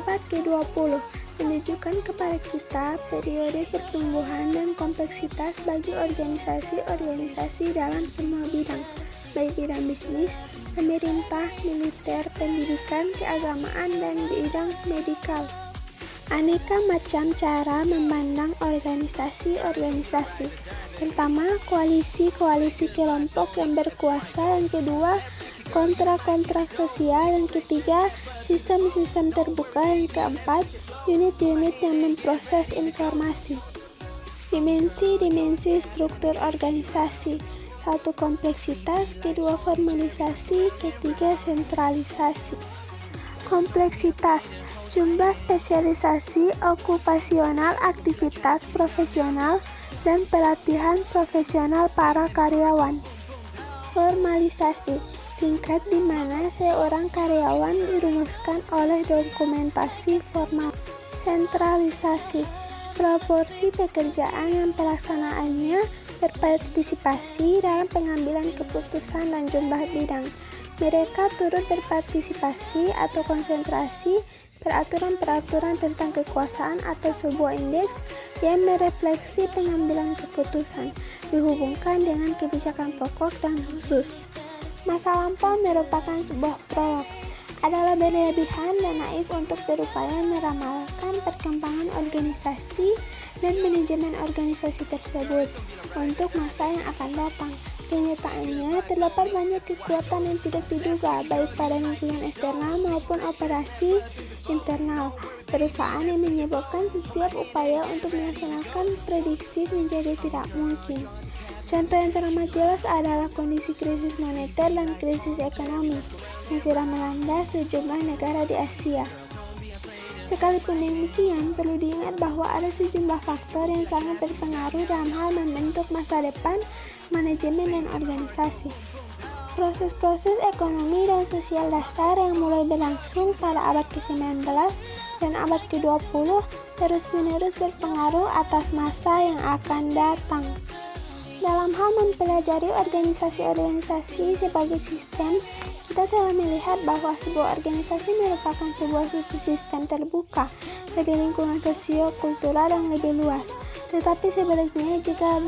Abad ke-20 menunjukkan kepada kita periode pertumbuhan dan kompleksitas bagi organisasi-organisasi dalam semua bidang, baik bidang bisnis, pemerintah, militer, pendidikan, keagamaan, dan bidang medikal. Aneka macam cara memandang organisasi-organisasi. Pertama, koalisi-koalisi kelompok yang berkuasa. Yang kedua, kontrak-kontrak sosial. Yang ketiga, sistem-sistem terbuka. Yang keempat, unit-unit yang memproses informasi. Dimensi-dimensi struktur organisasi. 1. Kompleksitas. 2. Formalisasi. 3. Sentralisasi. Kompleksitas. Jumlah spesialisasi okupasional, aktivitas profesional, dan pelatihan profesional para karyawan. Formalisasi. Tingkat di mana seorang karyawan dirumuskan oleh dokumentasi formal. Sentralisasi. Proporsi pekerjaan yang pelaksanaannya berpartisipasi dalam pengambilan keputusan dan jumlah bidang. Mereka turut berpartisipasi atau konsentrasi peraturan-peraturan tentang kekuasaan atau sebuah indeks yang merefleksi pengambilan keputusan, dihubungkan dengan kebijakan pokok dan khusus. Masa lampau merupakan sebuah prolog, adalah berlebihan dan naif untuk berupaya meramalkan perkembangan organisasi dan manajemen organisasi tersebut untuk masa yang akan datang. Kenyataannya, terdapat banyak kekuatan yang tidak diduga, baik pada lingkungan eksternal maupun operasi internal perusahaan yang menyebabkan setiap upaya untuk melaksanakan prediksi menjadi tidak mungkin. Contoh yang teramat jelas adalah kondisi krisis moneter dan krisis ekonomi yang sedang melanda sejumlah negara di Asia. Sekalipun demikian, perlu diingat bahwa ada sejumlah faktor yang sangat berpengaruh dalam hal membentuk masa depan manajemen dan organisasi. Proses-proses ekonomi dan sosial dasar yang mulai berlangsung pada abad ke-19 dan abad ke-20 terus-menerus berpengaruh atas masa yang akan datang. Dalam hal mempelajari organisasi-organisasi sebagai sistem, kita telah melihat bahwa sebuah organisasi merupakan sebuah sistem terbuka bagi lingkungan sosio-kultural yang lebih luas. Tetapi sebaliknya juga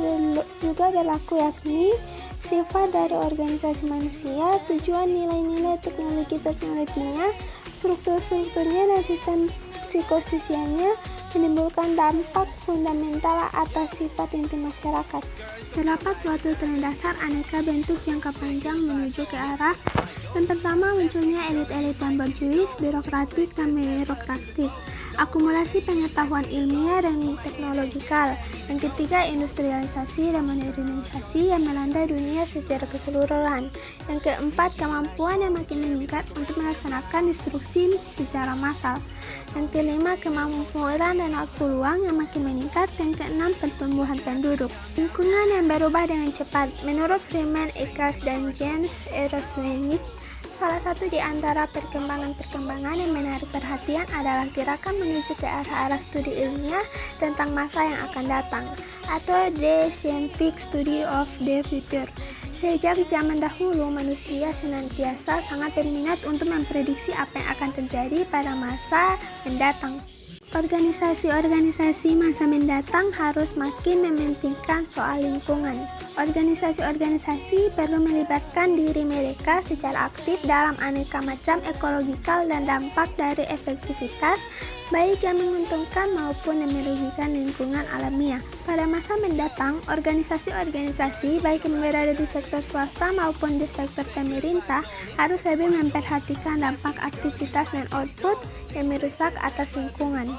berlaku, yakni sifat dari organisasi manusia, tujuan, nilai-nilai, teknologi-teknologinya, struktur-strukturnya, dan sistem psikososialnya menimbulkan dampak fundamental atas sifat inti masyarakat. Terdapat suatu tren dasar aneka bentuk jangka panjang menuju ke arah yang pertama, munculnya elit-elit yang borjuis, birokratik, dan birokratik. Akumulasi pengetahuan ilmiah dan teknologikal. Yang ketiga, industrialisasi dan modernisasi yang melanda dunia secara keseluruhan. Yang keempat, kemampuan yang makin meningkat untuk melaksanakan instruksi secara massal. Yang kelima, kemampuan dan peluang yang makin meningkat. Yang keenam, pertumbuhan penduduk. Lingkungan yang berubah dengan cepat. Menurut Freeman, Eckhart, dan James Erasmus, salah satu di antara perkembangan yang menarik perhatian adalah gerakan menuju ke arah studi ilmiah tentang masa yang akan datang, atau The Scientific Study of the Future. Sejak zaman dahulu, manusia senantiasa sangat berminat untuk memprediksi apa yang akan terjadi pada masa mendatang. Organisasi-organisasi masa mendatang harus makin mementingkan soal lingkungan. Organisasi-organisasi perlu melibatkan diri mereka secara aktif dalam aneka macam ekologikal dan dampak dari efektivitas, baik yang menguntungkan maupun yang merugikan lingkungan alamiah. Pada masa mendatang, organisasi-organisasi baik yang berada di sektor swasta maupun di sektor pemerintah harus lebih memperhatikan dampak aktivitas dan output yang merusak atas lingkungan.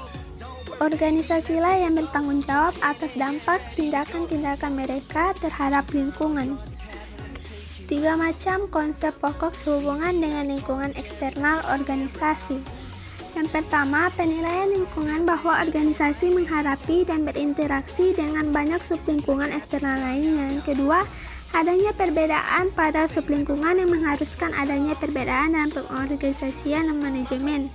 Organisasilah yang bertanggung jawab atas dampak tindakan-tindakan mereka terhadap lingkungan. 3 macam konsep pokok sehubungan dengan lingkungan eksternal organisasi. Yang pertama, penilaian lingkungan bahwa organisasi menghadapi dan berinteraksi dengan banyak sublingkungan eksternal lainnya. Yang kedua, adanya perbedaan pada sublingkungan yang mengharuskan adanya perbedaan dalam pengorganisasian dan manajemen.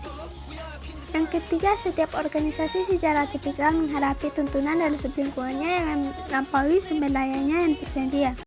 Yang ketiga, setiap organisasi secara tipikal menghadapi tuntunan dari sublingkungannya yang melampaui sumber dayanya yang tersedia.